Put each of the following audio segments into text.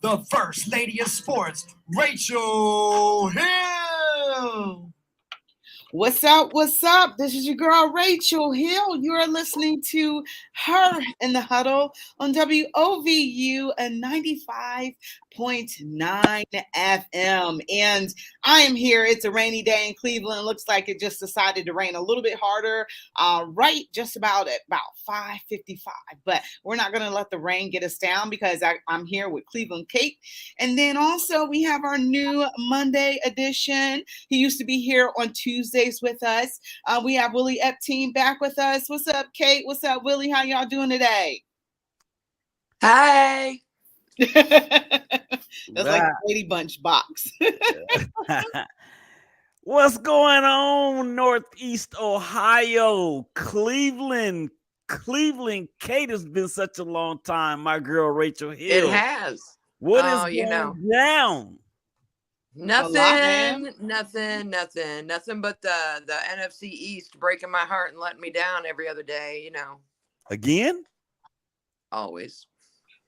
the First Lady of Sports, Rachel Hill. What's up? What's up? This is your girl, Rachel Hill. You are listening to Her in the Huddle on WOVU and 95.9 FM. And I am here. It's a rainy day in Cleveland. It looks like it just decided to rain a little bit harder, right just about at about 5:55. But we're not going to let the rain get us down because I'm here with Cleveland Kate. And then also we have our new Monday edition. He used to be here on Tuesdays with us. We have Willie Epstein back with us. What's up, Kate? What's up, Willie? How y'all doing today? Hi. That's like a Brady Bunch box. What's going on, Northeast Ohio, Cleveland? Kate, has been such a long time. My girl, Rachel Hill. It has. What is going down? Nothing but the NFC East breaking my heart and letting me down every other day, Again? Always.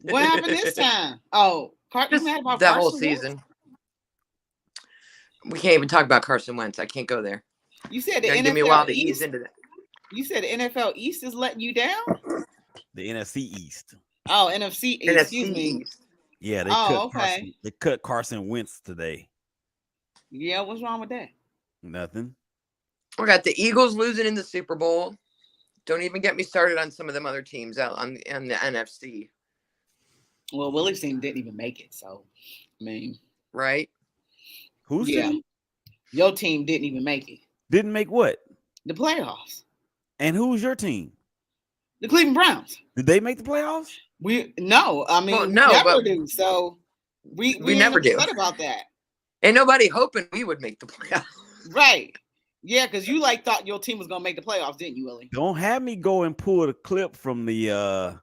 What happened this time? Oh, that whole season. We can't even talk about Carson Wentz. I can't go there. You said the NFL give me a while to East? ease into that. You said the NFL East is letting you down? The NFC East. Oh, NFC East. Excuse me. East. Yeah, they cut Carson Wentz today. Yeah, what's wrong with that? Nothing. We got the Eagles losing in the Super Bowl. Don't even get me started on some of them other teams out on the NFC. Well, Willie's team didn't even make it, so I mean, right? Who's team? Your team didn't even make it. Didn't make what? The playoffs. And who's your team? The Cleveland Browns. Did they make the playoffs? No. I mean, we never do. So we never do. About that. Ain't nobody hoping we would make the playoffs. Right. Yeah, because you thought your team was gonna make the playoffs, didn't you, Willie? Don't have me go and pull the clip from the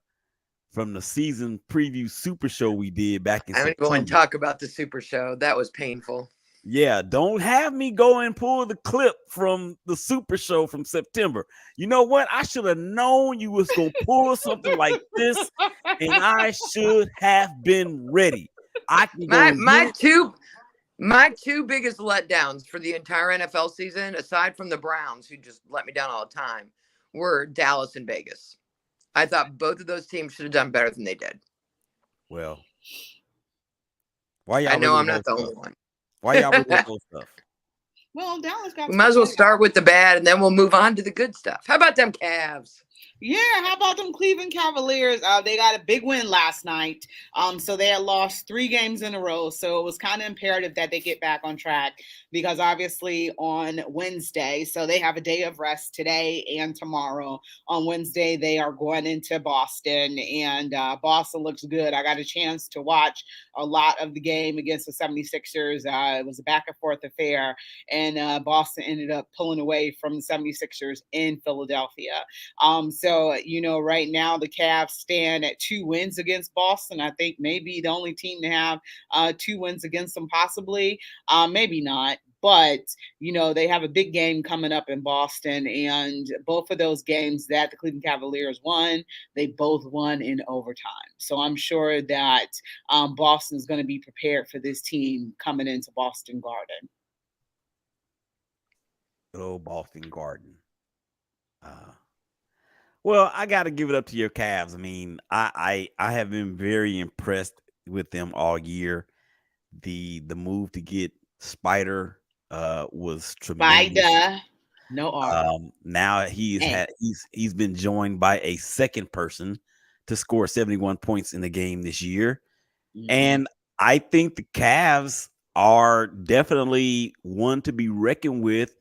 season preview super show we did back in September. I'm gonna go and talk about the super show. That was painful. Yeah, don't have me go and pull the clip from the super show from September. You know what? I should have known you was gonna pull something like this, and I should have been ready. I can go My two biggest letdowns for the entire NFL season, aside from the Browns, who just let me down all the time, were Dallas and Vegas. I thought both of those teams should have done better than they did. Well, why y'all? I know I'm not the only one. Why y'all really those stuff? Well, Dallas got. We might as well start with the bad, and then we'll move on to the good stuff. How about them Cavs? Yeah, how about them Cleveland Cavaliers? They got a big win last night. So they had lost 3 games in a row. So it was kind of imperative that they get back on track because obviously on Wednesday, so they have a day of rest today and tomorrow. On Wednesday, they are going into Boston, and Boston looks good. I got a chance to watch a lot of the game against the 76ers. It was a back and forth affair, and Boston ended up pulling away from the 76ers in Philadelphia. So, right now the Cavs stand at 2 wins against Boston. I think maybe the only team to have 2 wins against them, possibly. Maybe not. But, they have a big game coming up in Boston. And both of those games that the Cleveland Cavaliers won, they both won in overtime. So I'm sure that Boston is going to be prepared for this team coming into Boston Garden. Oh, Boston Garden. Well, I got to give it up to your Cavs. I mean, I have been very impressed with them all year. The move to get Spider was tremendous. Spider, no R. Now he's been joined by a second person to score 71 points in the game this year, and I think the Cavs are definitely one to be reckoned with.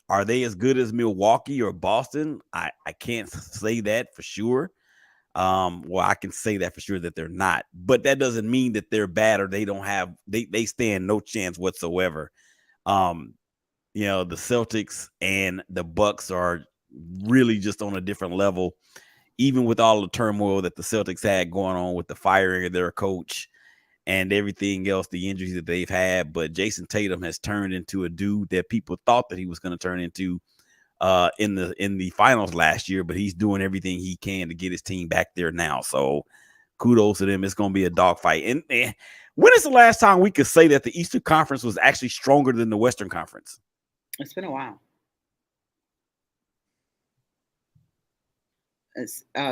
Are they as good as Milwaukee or Boston? I can't say that for sure. Well, I can say that for sure that they're not, but that doesn't mean that they're bad or they stand no chance whatsoever. The Celtics and the Bucks are really just on a different level, even with all the turmoil that the Celtics had going on with the firing of their coach and everything else, the injuries that they've had. But Jason Tatum has turned into a dude that people thought that he was going to turn into in the finals last year, but he's doing everything he can to get his team back there now. So kudos to them. It's going to be a dogfight. And When is the last time we could say that the Eastern Conference was actually stronger than the Western Conference? It's been a while.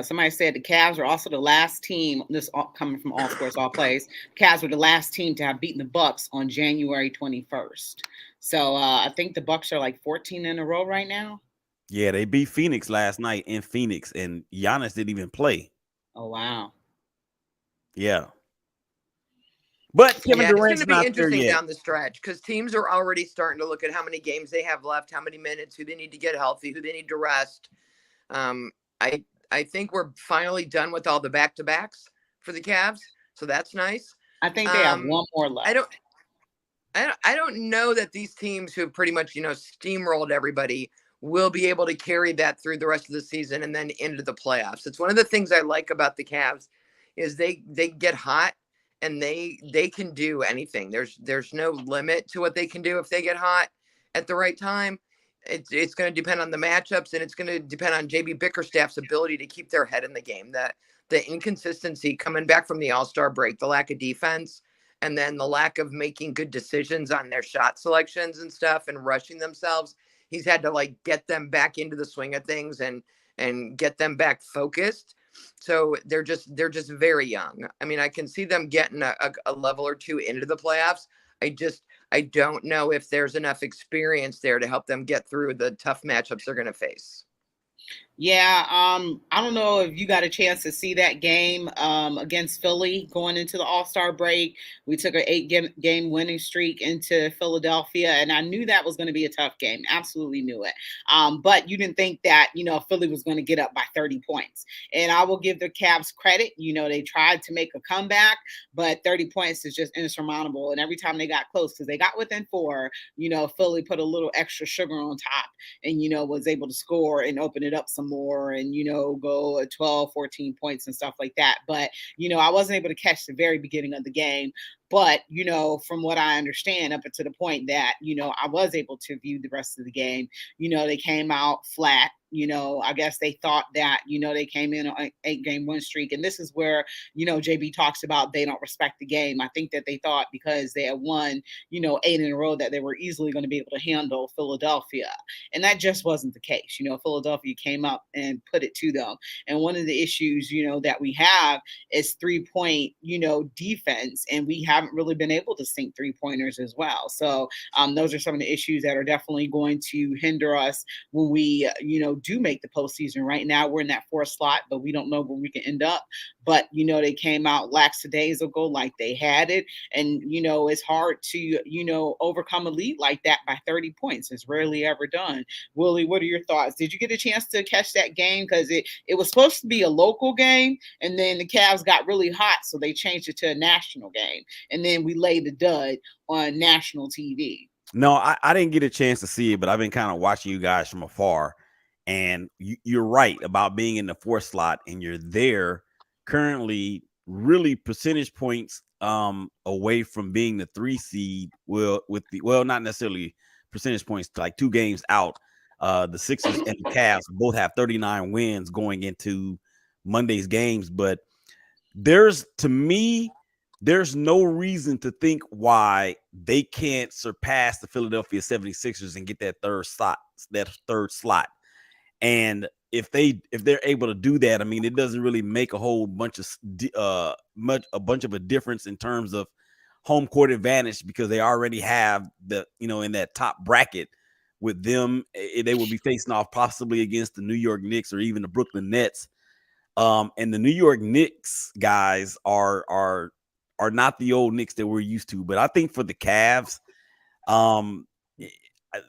Somebody said the Cavs were also the last team. This coming from All Sports All Plays. Cavs were the last team to have beaten the Bucks on January 21st. So I think the Bucks are like 14 in a row right now. Yeah, they beat Phoenix last night in Phoenix, and Giannis didn't even play. Oh wow. Yeah. But Kevin It's going Durant's to be not there interesting yet. down the stretch because teams are already starting to look at how many games they have left, how many minutes, who they need to get healthy, who they need to rest. I think we're finally done with all the back-to-backs for the Cavs, so that's nice. I think they have one more left. I don't know that these teams who have pretty much, steamrolled everybody will be able to carry that through the rest of the season and then into the playoffs. It's one of the things I like about the Cavs is they get hot and they can do anything. There's no limit to what they can do if they get hot at the right time. It's going to depend on the matchups, and it's going to depend on JB Bickerstaff's ability to keep their head in the game. The inconsistency coming back from the All-Star break, the lack of defense, and then the lack of making good decisions on their shot selections and stuff and rushing themselves. He's had to get them back into the swing of things and get them back focused. So they're just very young. I mean, I can see them getting a level or two into the playoffs. I don't know if there's enough experience there to help them get through the tough matchups they're going to face. Yeah, I don't know if you got a chance to see that game against Philly going into the All-Star break. We took an 8-game winning streak into Philadelphia, and I knew that was going to be a tough game. Absolutely knew it. But you didn't think that, Philly was going to get up by 30 points. And I will give the Cavs credit. They tried to make a comeback, but 30 points is just insurmountable. And every time they got close, because they got within 4, Philly put a little extra sugar on top and, was able to score and open it up some more and go at 12 14 points and stuff like that. But I wasn't able to catch the very beginning of the game. But, from what I understand, up until the point that, I was able to view the rest of the game, they came out flat. I guess they thought that, they came in on an 8-game win streak. And this is where, JB talks about they don't respect the game. I think that they thought because they had won, 8 in a row that they were easily going to be able to handle Philadelphia. And that just wasn't the case. Philadelphia came up and put it to them. And one of the issues, that we have is 3-point, defense. And we haven't really been able to sink 3-pointers as well. So those are some of the issues that are definitely going to hinder us when we, do make the postseason. Right now, we're in that 4th slot, but we don't know where we can end up. But, they came out lackadaisical like they had it. And, it's hard to, overcome a lead like that by 30 points. It's rarely ever done. Willie, what are your thoughts? Did you get a chance to catch that game? Because it was supposed to be a local game, and then the Cavs got really hot, so they changed it to a national game. And then we laid the dud on national TV. No, I didn't get a chance to see it, but I've been kind of watching you guys from afar. And you're right about being in the 4th slot, and you're there currently really percentage points away from being the 3 seed. Not necessarily percentage points, like 2 games out. The Sixers and the Cavs both have 39 wins going into Monday's games, but there's no reason to think why they can't surpass the Philadelphia 76ers and get that third slot. And if they're able to do that, I mean, it doesn't really make a whole bunch of a difference in terms of home court advantage, because they already have in that top bracket with them. They will be facing off possibly against the New York Knicks or even the Brooklyn Nets. And the New York Knicks guys are not the old Knicks that we're used to. But I think for the Cavs,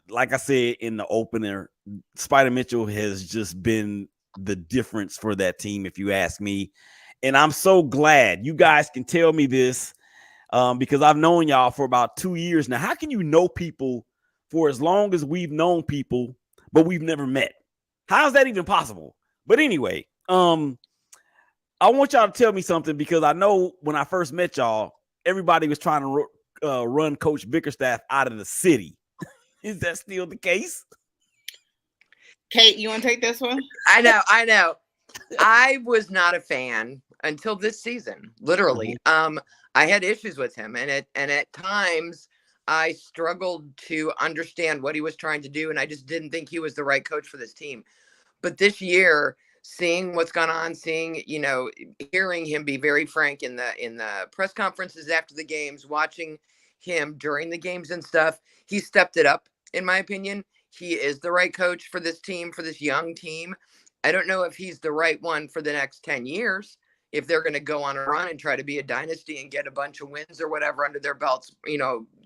like I said in the opener, Spider Mitchell has just been the difference for that team, if you ask me. And I'm so glad you guys can tell me this because I've known y'all for about 2 years now. How can you know people for as long as we've known people, but we've never met? How is that even possible? But anyway, I want y'all to tell me something, because I know when I first met y'all, everybody was trying to run Coach Bickerstaff out of the city. Is that still the case? Kate, you want to take this one? I know. I was not a fan until this season, literally. I had issues with him, and at times I struggled to understand what he was trying to do, and I just didn't think he was the right coach for this team. But this year, seeing what's gone on, hearing him be very frank in the press conferences after the games, watching him during the games and stuff, he stepped it up, in my opinion. He is the right coach for this team, for this young team. I don't know if he's the right one for the next 10 years, if they're going to go on a run and try to be a dynasty and get a bunch of wins or whatever under their belts,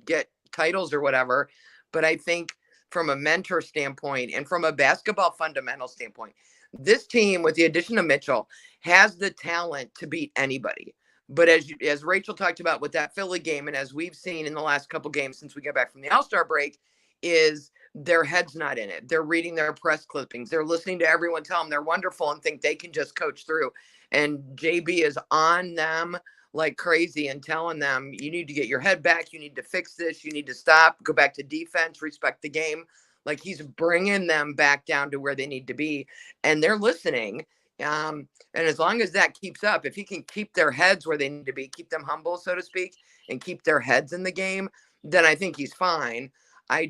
get titles or whatever. But I think from a mentor standpoint and from a basketball fundamental standpoint, this team, with the addition of Mitchell, has the talent to beat anybody. But as Rachel talked about with that Philly game, and as we've seen in the last couple games since we got back from the All-Star break, is their head's not in it. They're reading their press clippings. They're listening to everyone tell them they're wonderful and think they can just coach through. And JB is on them like crazy and telling them, you need to get your head back. You need to fix this. You need to stop, go back to defense, respect the game. Like, he's bringing them back down to where they need to be, and they're listening. And as long as that keeps up, if he can keep their heads where they need to be, keep them humble, so to speak, and keep their heads in the game, then I think he's fine. I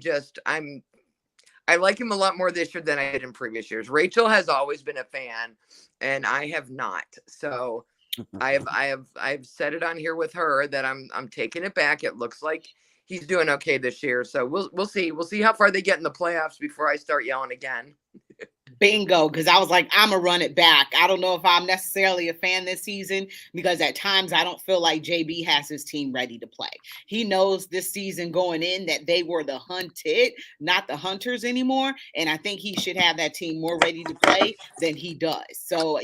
like him a lot more this year than I did in previous years. Rachel has always been a fan, and I have not. So I've said it on here with her that I'm taking it back. It looks like he's doing okay this year. So we'll see. We'll see how far they get in the playoffs before I start yelling again. Bingo, because I was like, I'm going to run it back. I don't know if I'm necessarily a fan this season, because at times I don't feel like JB has his team ready to play. He knows this season going in that they were the hunted, not the hunters anymore. And I think he should have that team more ready to play than he does. So,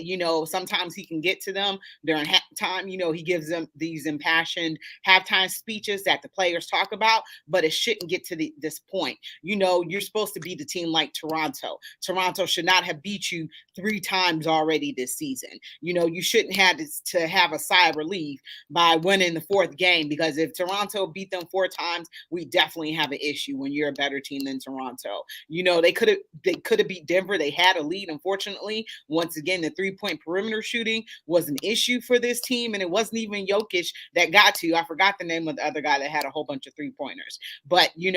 sometimes he can get to them during halftime. He gives them these impassioned halftime speeches that the players talk about, but it shouldn't get to this point. You're supposed to be the team like Toronto. Toronto should not have beat you 3 times already this season. You shouldn't have to have a sigh of relief by winning the 4th game, because if Toronto beat them 4 times, we definitely have an issue when you're a better team than Toronto. They could have beat Denver. They had a lead. Unfortunately, once again, the 3-point perimeter shooting was an issue for this team, and it wasn't even Jokic that got to. I forgot the name of the other guy that had a whole bunch of 3-pointers. But you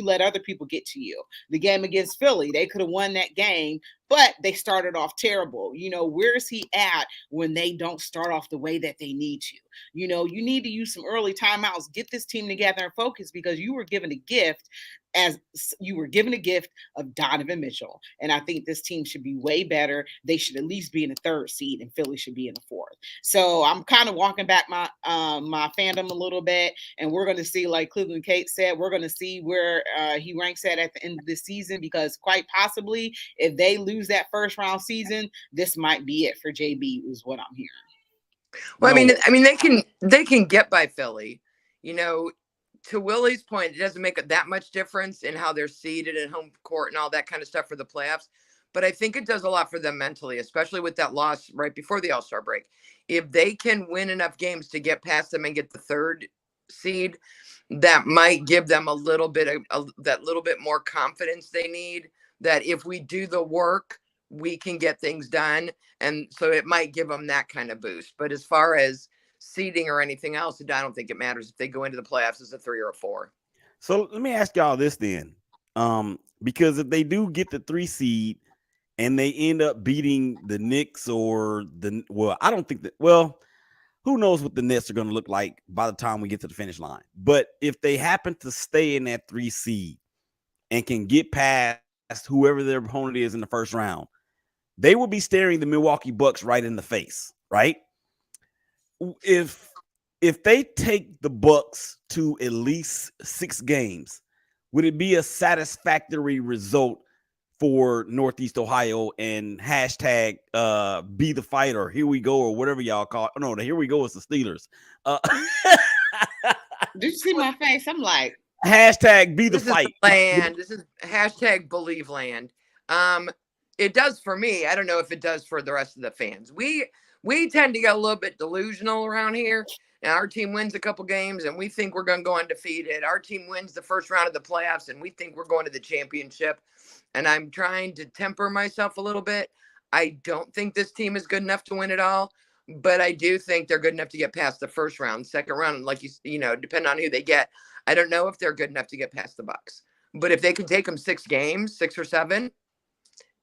let other people get to you. The game against Philly, they could have won that game, but they started off terrible. Where is he at when they don't start off the way that they need to? You need to use some early timeouts, get this team together and focus, because you were given a gift of Donovan Mitchell. And I think this team should be way better. They should at least be in the 3rd seed, and Philly should be in the 4th. So I'm kind of walking back my fandom a little bit, and we're going to see, like Cleveland Kate said, we're going to see where he ranks at the end of the season, because quite possibly if they lose that first round season, this might be it for JB, is what I'm hearing. Well, I mean, they can get by Philly. To Willie's point, it doesn't make that much difference in how they're seeded at home court and all that kind of stuff for the playoffs. But I think it does a lot for them mentally, especially with that loss right before the All-Star break. If they can win enough games to get past them and get the 3rd seed, that might give them a little bit more confidence they need, that if we do the work, we can get things done. And so it might give them that kind of boost. But as far as seeding or anything else, I don't think it matters if they go into the playoffs as a 3 or a 4. So let me ask y'all this then. Because if they do get the 3 seed and they end up beating the Knicks I don't think that, who knows what the Nets are going to look like by the time we get to the finish line. But if they happen to stay in that 3 seed and can get past whoever their opponent is in the first round, they will be staring the Milwaukee Bucks right in the face, right? If they take the Bucks to at least 6 games, would it be a satisfactory result for Northeast Ohio and hashtag be the fight, or here we go, or whatever y'all call it? No, the here we go is the Steelers. Did you see my face? I'm like, hashtag be the fight. This is hashtag believe land. It does for me. I don't know if it does for the rest of the fans. We tend to get a little bit delusional around here. And our team wins a couple games and we think we're going to go undefeated. Our team wins the first round of the playoffs and we think we're going to the championship. And I'm trying to temper myself a little bit. I don't think this team is good enough to win it all. but I do think they're good enough to get past the first round. Second round, like depending on who they get, I don't know if they're good enough to get past the Bucks. But if they can take them 6 games, 6 or 7,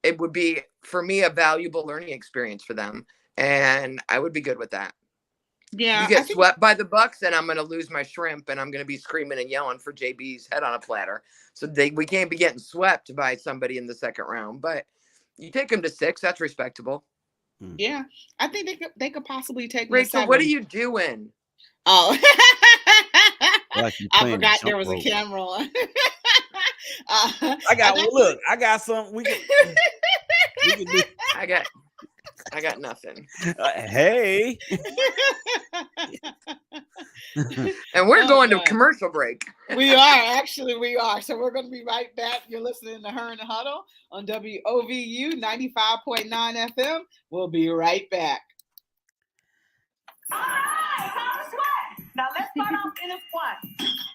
it would be, for me, a valuable learning experience for them, and I would be good with that. Yeah, you get swept by the Bucks, and I'm going to lose my shrimp, and I'm going to be screaming and yelling for JB's head on a platter. So we can't be getting swept by somebody in the second round. But you take them to 6, that's respectable. Yeah, I think they could possibly take them Rachel, to 7. what are you doing? Oh, like I forgot there was a camera on. I got some. We can do. I got nothing. Hey. And we're going to commercial break. We are. So we're going to be right back. You're listening to Her in the Huddle on WOVU 95.9 FM. We'll be right back. All right, time to sweat. Now let's start off in a squat.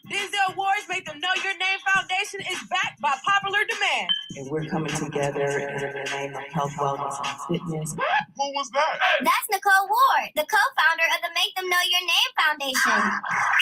Denzel Ward's Make Them Know Your Name Foundation is backed by popular demand. And we're coming together in the name of health, wellness, and fitness. Who was that? That's Nicole Ward, the co-founder of the Make Them Know Your Name Foundation.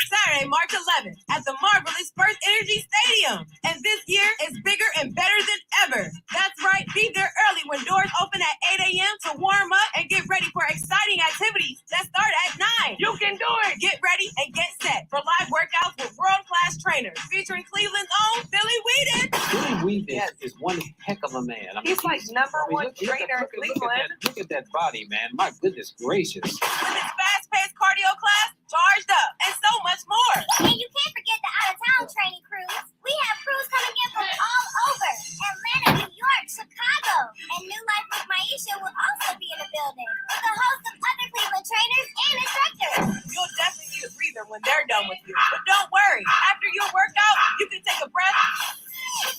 Saturday, March 11th at the marvelous First Energy Stadium. And this year is bigger and better than ever. That's right, be there early when doors open at 8 a.m. to warm up and get ready for exciting activities that start at 9. You can do it! Get ready and get set for live workouts with world-class trainers featuring Cleveland's own Billy Wheaton. Billy Wheaton is one heck of a man. He's like number one trainer in Cleveland. Look at that body, man. My goodness gracious. With his fast-paced cardio class, charged up, and so much more. And you can't forget the out-of-town training crews. We have crews coming in from all over. Atlanta, New York, Chicago. And New Life with Maisha will also be in the building with a host of other Cleveland trainers and instructors. You'll definitely need a breather when they're done with you. But don't worry, after your workout, you can take a breath.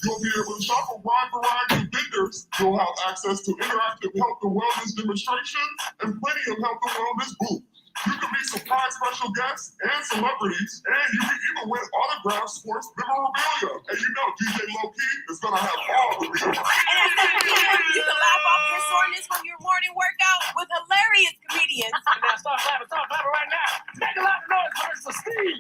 You'll be able to shop a wide variety of vendors. You'll have access to interactive health and wellness demonstrations and plenty of health and wellness booths. You can meet surprise special guests and celebrities, and you can even win autographed sports memorabilia. And DJ Low Key is going to have all the deals. And at 7 p.m., you can laugh off your soreness from your morning workout with hilarious comedians. Now start clapping right now. Make a lot of noise for Mr. Steve.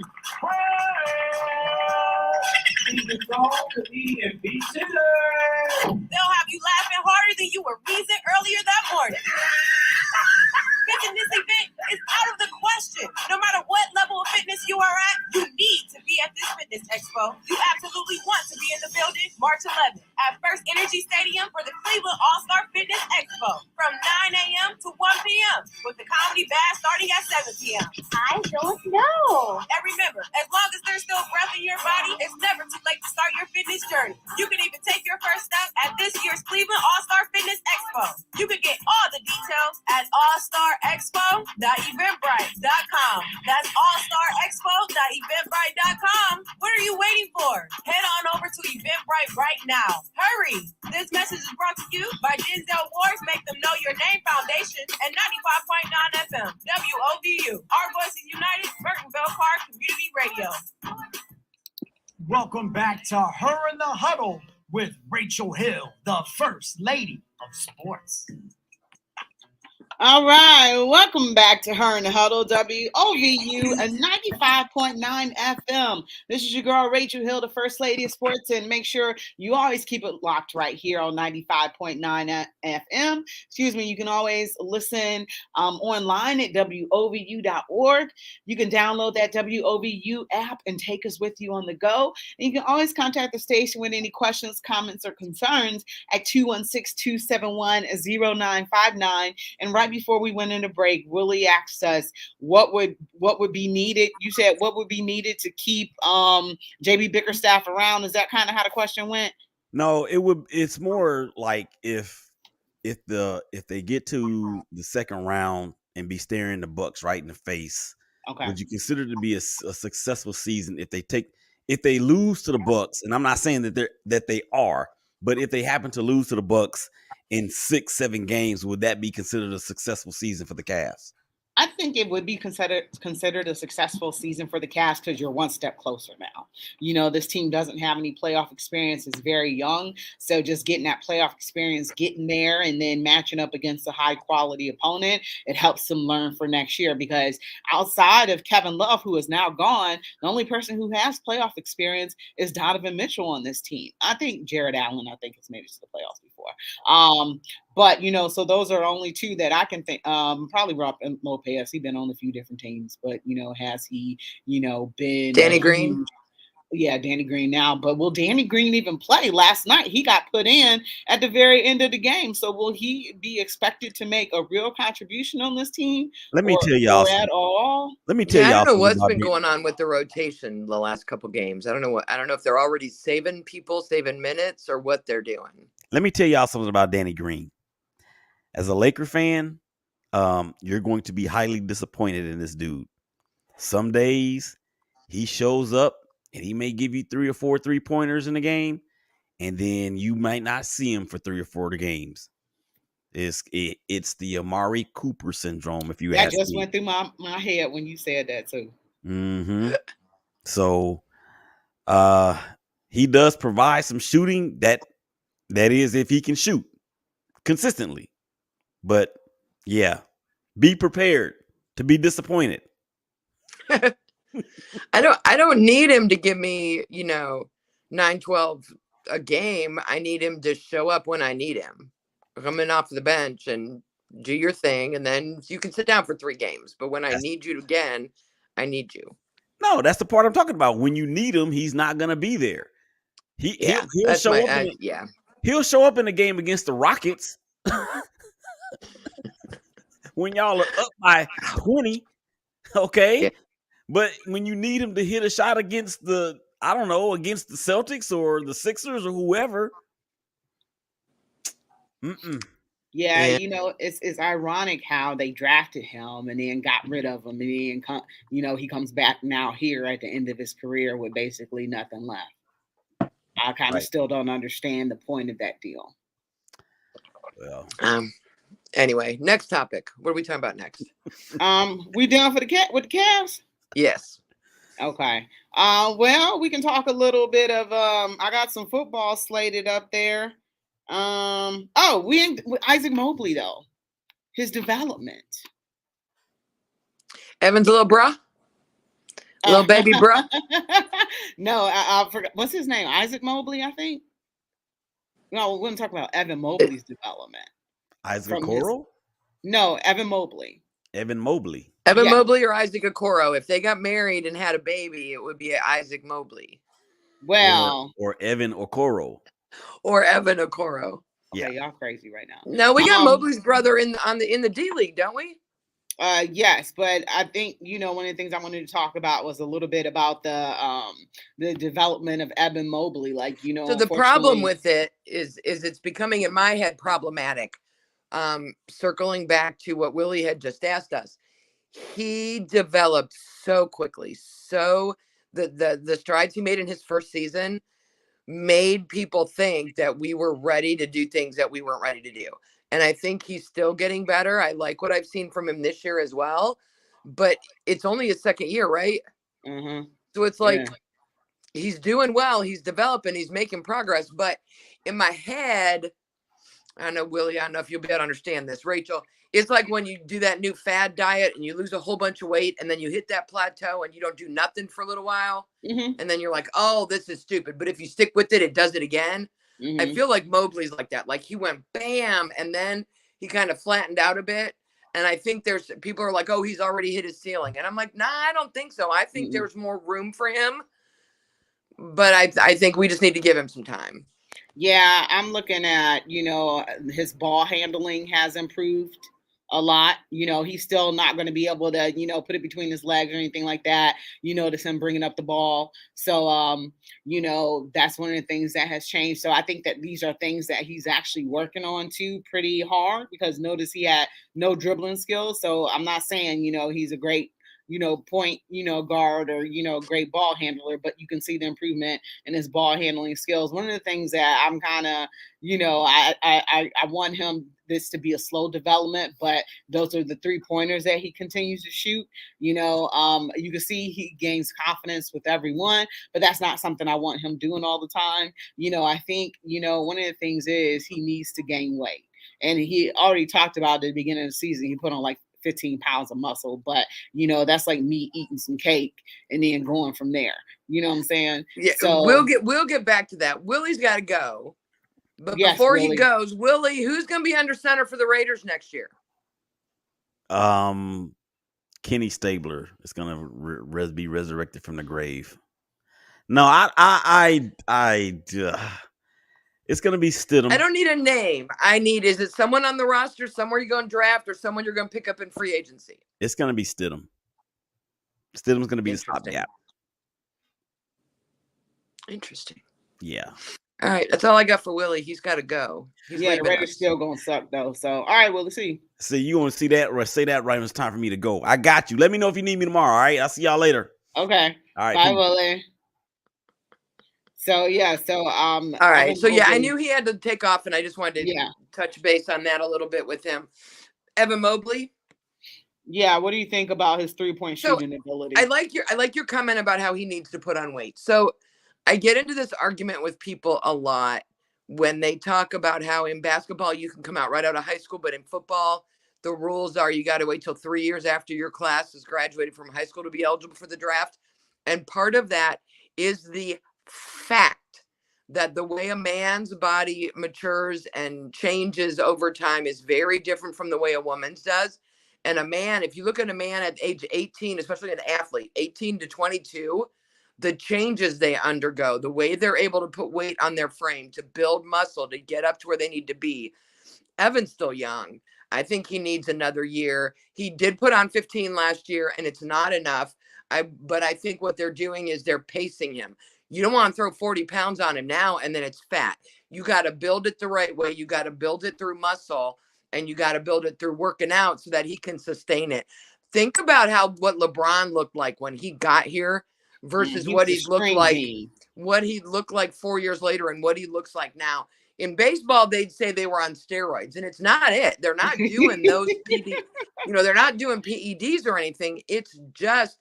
They'll have you laughing harder than you were reason earlier that morning. Missing this event is out of the question. No matter what level of fitness you are at, you need to be at this fitness expo. You absolutely want to be in the building March 11th at First Energy Stadium for the Cleveland All-Star Fitness Expo from 9 a.m. to 1 p.m. with the comedy bash starting at 7 p.m. I don't know. And remember, as long as there's still breath in your body, it's never too late to start your fitness journey. You can even take your first step at this year's Cleveland All-Star Fitness Expo. You can get all the details at allstarexpo.eventbrite.com. That's allstarexpo.eventbrite.com. What are you waiting for? Head on over to Eventbrite right now. Hurry! This message is brought to you by Denzel Ward's Make Them Know Your Name Foundation and 95.9 FM, WOVU. Our voices united, Burtonville Park Community Radio. Welcome back to Her in the Huddle with Rachel Hill, the First Lady of Sports. All right, welcome back to Her in the Huddle, WOVU and 95.9 FM. This is your girl, Rachel Hill, the First Lady of Sports, and make sure you always keep it locked right here on 95.9 FM. Excuse me, you can always listen online at WOVU.org. You can download that WOVU app and take us with you on the go. And you can always contact the station with any questions, comments, or concerns at 216-271-0959. And right before we went into break, Willie asked us what would be needed. You said what would be needed to keep JB Bickerstaff around. Is that kind of how the question went? No, it's more like if they get to the second round and be staring the Bucks right in the face, okay, would you consider it to be a successful season if they lose to the Bucks? And I'm not saying that they are, but if they happen to lose to the Bucks in 6-7 games, would that be considered a successful season for the Cavs? I think it would be considered a successful season for the Cavs because you're one step closer now. This team doesn't have any playoff experience; it's very young. So just getting that playoff experience, getting there, and then matching up against a high quality opponent, it helps them learn for next year. Because outside of Kevin Love, who is now gone, the only person who has playoff experience is Donovan Mitchell on this team. I think Jared Allen, has made it to the playoffs before. But so those are only two that I can think. Probably Rob Lopez. He's been on a few different teams, but has he been Danny Green? Yeah, Danny Green now. But will Danny Green even play? Last night he got put in at the very end of the game. So will he be expected to make a real contribution on this team? Let me tell y'all or at all. Let me tell I y'all. don't know what's been going on with the rotation the last couple games. I don't know if they're already saving minutes, or what they're doing. Let me tell y'all something about Danny Green. As a Laker fan, you're going to be highly disappointed in this dude. Some days he shows up and he may give you 3 or 4 3-pointers in the game, and then you might not see him for 3 or 4 games. It's the Amari Cooper syndrome, if you ask me. That just went through my head when you said that too. Mm-hmm. So he does provide some shooting that is if he can shoot consistently. But yeah, be prepared to be disappointed. I don't need him to give me, 9-12 a game. I need him to show up when I need him. Come in off the bench and do your thing, and then you can sit down for 3 games. But when I need you again, I need you. No, that's the part I'm talking about. When you need him, he's not going to be there. He'll show up. He'll show up in the game against the Rockets when y'all are up by 20. Okay. Yeah. But when you need him to hit a shot against against the Celtics or the Sixers or whoever. Yeah, it's ironic how they drafted him and then got rid of him, and then he comes back now here at the end of his career with basically nothing left. I kind of still don't understand the point of that deal. Well, anyway, next topic. What are we talking about next? We done with the Cavs? Yes. Okay. Well, we can talk a little bit of I got some football slated up there. Isaac Mobley though. His development. Evan's little bruh? Little baby bruh? No, I forgot. What's his name? Isaac Mobley, I think. No, we're going to talk about Evan Mobley's development. Isaac Okoro? No, Evan Mobley. Evan Mobley. Evan Mobley or Isaac Okoro. If they got married and had a baby, it would be Isaac Mobley. Well. Or Evan Okoro. Or Evan Okoro. Okay, y'all crazy right now. No, we got Mobley's brother in the D League, don't we? Yes, but I think one of the things I wanted to talk about was a little bit about the development of Evan Mobley. So the problem with it is it's becoming in my head problematic. Circling back to what Willie had just asked us, he developed so quickly. So the strides he made in his first season made people think that we were ready to do things that we weren't ready to do. And I think he's still getting better. I like what I've seen from him this year as well. But it's only his second year, right? Mm-hmm. So it's like he's doing well. He's developing. He's making progress. But in my head, I know, Willie, I don't know if you'll be able to understand this. Rachel, it's like when you do that new fad diet and you lose a whole bunch of weight and then you hit that plateau and you don't do nothing for a little while. Mm-hmm. And then you're like, oh, this is stupid. But if you stick with it, it does it again. Mm-hmm. I feel like Mobley's like that. Like he went bam, and then he kind of flattened out a bit. And I think there's people are like, oh, he's already hit his ceiling. And I'm like, nah, I don't think so. I think there's more room for him. But I think we just need to give him some time. Yeah, I'm looking at, his ball handling has improved a lot. He's still not going to be able to, put it between his legs or anything like that. To him bringing up the ball. So, that's one of the things that has changed. So I think that these are things that he's actually working on too pretty hard, because notice he had no dribbling skills. So I'm not saying, he's a great point, guard or, great ball handler, but you can see the improvement in his ball handling skills. One of the things that I'm kind of, I want this to be a slow development, but those are the 3-pointers that he continues to shoot. You can see he gains confidence with everyone, but that's not something I want him doing all the time. I think, one of the things is he needs to gain weight. And he already talked about at the beginning of the season, he put on like 15 pounds of muscle, but that's like me eating some cake and then going from there. You know what I'm saying? Yeah. So we'll get back to that. Willie's got to go. But yes, before Willie. he goes, Willie, who's going to be under center for the Raiders next year? Kenny Stabler is going to be resurrected from the grave. No, I it's going to be Stidham. I don't need a name. Is it someone on the roster, somewhere you're going to draft, or someone you're going to pick up in free agency? It's going to be Stidham. Stidham's going to be the stopgap. Interesting. Yeah. All right, that's all I got for Willie. He's got to go. The Raiders still gonna suck though. So all right, Willie, see. See, you want to see that or say that right when it's time for me to go. I got you. Let me know if you need me tomorrow. All right, I'll see y'all later. Okay. All right. Bye, Willie. So all right. So I knew he had to take off, and I just wanted to touch base on that a little bit with him. Evan Mobley. Yeah, what do you think about his 3-point shooting ability? I like your comment about how he needs to put on weight. So I get into this argument with people a lot when they talk about how in basketball you can come out right out of high school, but in football, the rules are you got to wait till 3 years after your class has graduated from high school to be eligible for the draft. And part of that is the fact that the way a man's body matures and changes over time is very different from the way a woman's does. And a man, if you look at a man at age 18, especially an athlete, 18 to 22, the changes they undergo, the way they're able to put weight on their frame, to build muscle, to get up to where they need to be. Evan's still young. I think he needs another year. He did put on 15 last year, and it's not enough. But I think what they're doing is they're pacing him. You don't want to throw 40 pounds on him now, and then it's fat. You got to build it the right way. You got to build it through muscle, and you got to build it through working out so that he can sustain it. Think about what LeBron looked like when he got here versus what he looked like 4 years later and what he looks like now. In baseball, they'd say they were on steroids, and it's not it. They're not doing those they're not doing PEDs or anything. It's just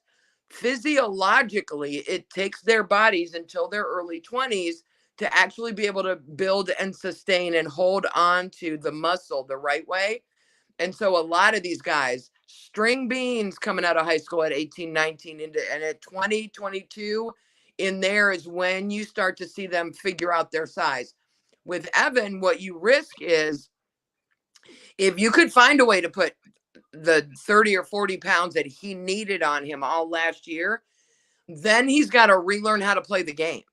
physiologically, it takes their bodies until their early 20s to actually be able to build and sustain and hold on to the muscle the right way. And so a lot of these guys, string beans coming out of high school at 18, 19, and at 20, 22, in there is when you start to see them figure out their size. With Evan, what you risk is if you could find a way to put the 30 or 40 pounds that he needed on him all last year, then he's got to relearn how to play the game,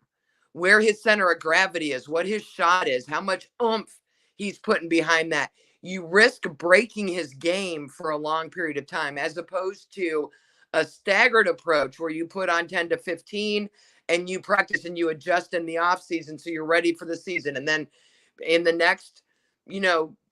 where his center of gravity is, what his shot is, how much oomph he's putting behind that. You risk breaking his game for a long period of time, as opposed to a staggered approach where you put on 10 to 15 and you practice and you adjust in the off season so you're ready for the season. And then in the next,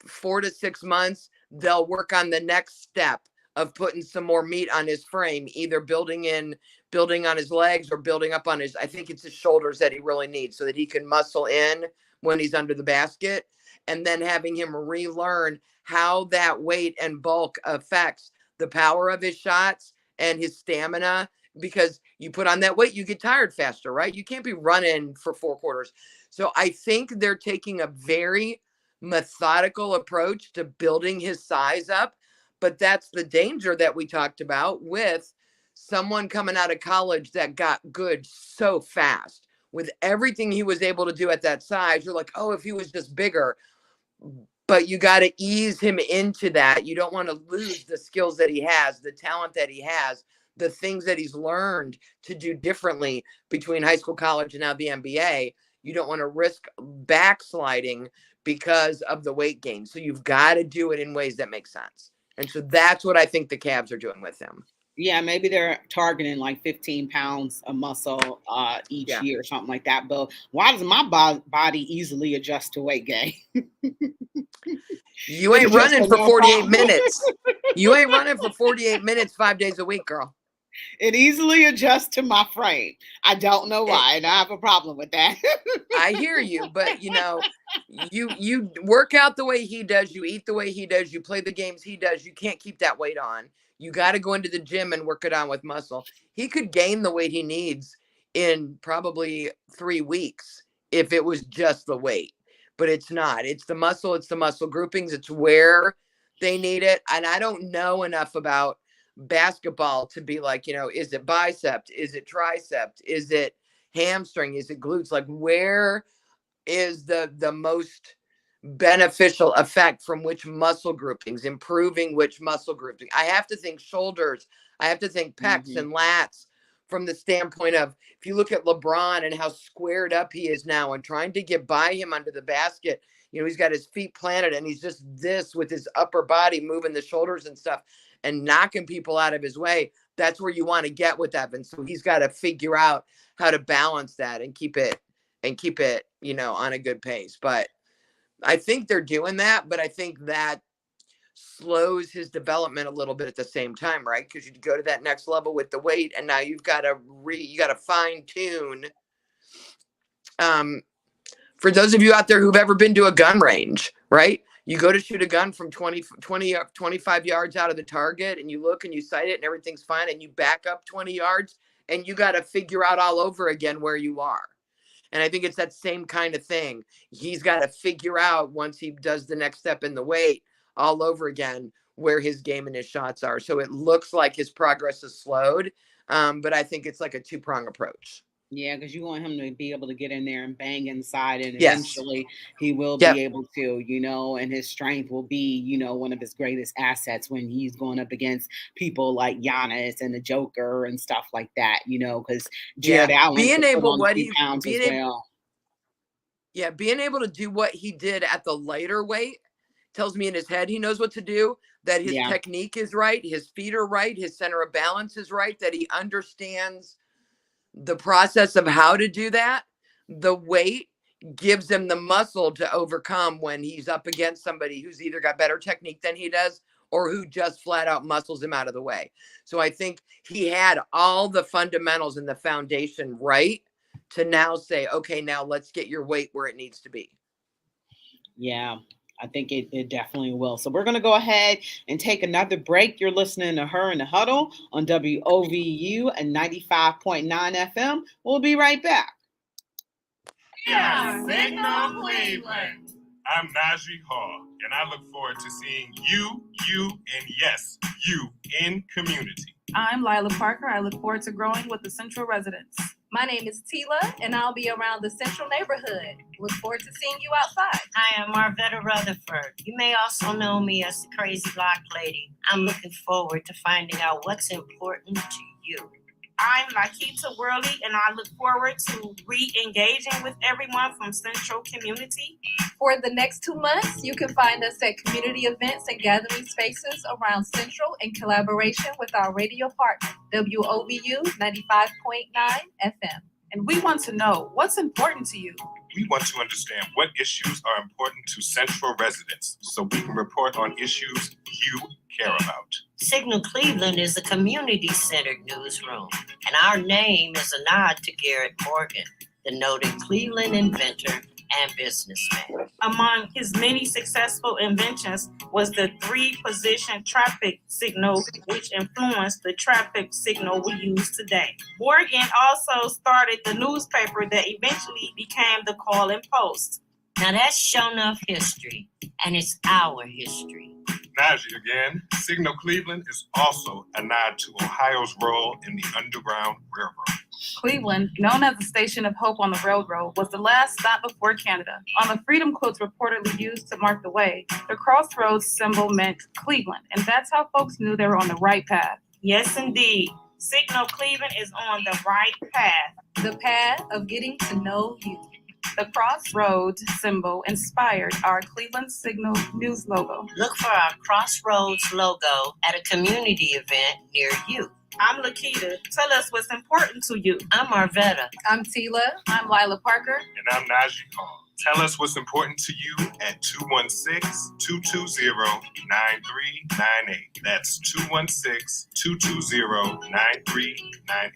4 to 6 months, they'll work on the next step of putting some more meat on his frame, either building on his legs or building up on I think it's his shoulders that he really needs so that he can muscle in when he's under the basket, and then having him relearn how that weight and bulk affects the power of his shots and his stamina, because you put on that weight, you get tired faster, right? You can't be running for 4 quarters. So I think they're taking a very methodical approach to building his size up, but that's the danger that we talked about with someone coming out of college that got good so fast. With everything he was able to do at that size, you're like, oh, if he was just bigger. But you got to ease him into that. You don't want to lose the skills that he has, the talent that he has, the things that he's learned to do differently between high school, college, and now the NBA. You don't want to risk backsliding because of the weight gain. So you've got to do it in ways that make sense. And so that's what I think the Cavs are doing with him. Yeah, maybe they're targeting like 15 pounds of muscle each year or something like that. But why does my body easily adjust to weight gain? You ain't running for 48 minutes. You ain't running for 48 minutes 5 days a week, girl. It easily adjusts to my frame. I don't know why, and I have a problem with that. I hear you, but you work out the way he does, you eat the way he does, you play the games he does. You can't keep that weight on. You got to go into the gym and work it on with muscle. He could gain the weight he needs in probably 3 weeks if it was just the weight, but it's not. It's the muscle groupings. It's where they need it. And I don't know enough about basketball to be like, is it bicep? Is it tricep? Is it hamstring? Is it glutes? Like, where is the most beneficial effect from which muscle groupings, improving which muscle grouping? I have to think shoulders. I have to think pecs and lats from the standpoint of, if you look at LeBron and how squared up he is now and trying to get by him under the basket, he's got his feet planted and he's just this with his upper body moving the shoulders and stuff and knocking people out of his way. That's where you want to get with Evan. So he's got to figure out how to balance that and keep it, on a good pace. But I think they're doing that, but I think that slows his development a little bit at the same time, right? Because you go to that next level with the weight, and now you've got to fine tune. For those of you out there who've ever been to a gun range, right? You go to shoot a gun from 25 yards out of the target, and you look and you sight it and everything's fine, and you back up 20 yards and you got to figure out all over again where you are. And I think it's that same kind of thing. He's got to figure out, once he does the next step in the weight, all over again where his game and his shots are. So it looks like his progress is slowed, but I think it's like a two-prong approach. Yeah, because you want him to be able to get in there and bang inside, and Yes. eventually he will be able to, and his strength will be, one of his greatest assets when he's going up against people like Giannis and the Joker and stuff like that, because Jared Allen being able being able to do what he did at the lighter weight tells me in his head he knows what to do, that his technique is right, his feet are right, his center of balance is right, that he understands the process of how to do that. The weight gives him the muscle to overcome when he's up against somebody who's either got better technique than he does or who just flat out muscles him out of the way. So I think he had all the fundamentals and the foundation right to now say, okay, now let's get your weight where it needs to be. Yeah. I think it definitely will. So we're going to go ahead and take another break. You're listening to Her in the Huddle on WOVU and 95.9 FM. We'll be right back. Yeah, Signal Cleveland. I'm Najee Hall, and I look forward to seeing you, and yes, you in community. I'm Lila Parker. I look forward to growing with the Central residents. My name is Tila, and I'll be around the Central neighborhood. Look forward to seeing you outside. Hi, I'm Marvetta Rutherford. You may also know me as the Crazy Black Lady. I'm looking forward to finding out what's important to you. I'm Lakita Worley, and I look forward to re-engaging with everyone from Central Community. For the next 2 months, you can find us at community events and gathering spaces around Central in collaboration with our radio partner, WOVU 95.9 FM. And we want to know what's important to you. We want to understand what issues are important to Central residents so we can report on issues you care about. Signal Cleveland is a community-centered newsroom, and our name is a nod to Garrett Morgan, the noted Cleveland inventor and businessman. Among his many successful inventions was the 3-position traffic signal, which influenced the traffic signal we use today. Morgan also started the newspaper that eventually became the Call and Post. Now that's shown enough history, and it's our history. Najee again. Signal Cleveland is also a nod to Ohio's role in the Underground Railroad. Cleveland, known as the Station of Hope on the Railroad, was the last stop before Canada. On the freedom quotes reportedly used to mark the way, the crossroads symbol meant Cleveland, and that's how folks knew they were on the right path. Yes, indeed. Signal Cleveland is on the right path. The path of getting to know you. The crossroads symbol inspired our Cleveland Signal News logo. Look for our Crossroads logo at a community event near you. I'm Lakita. Tell us what's important to you. I'm Arvetta. I'm Tila. I'm Lila Parker. And I'm Najee Paul. Tell us what's important to you at 216-220-9398. That's 216-220-9398.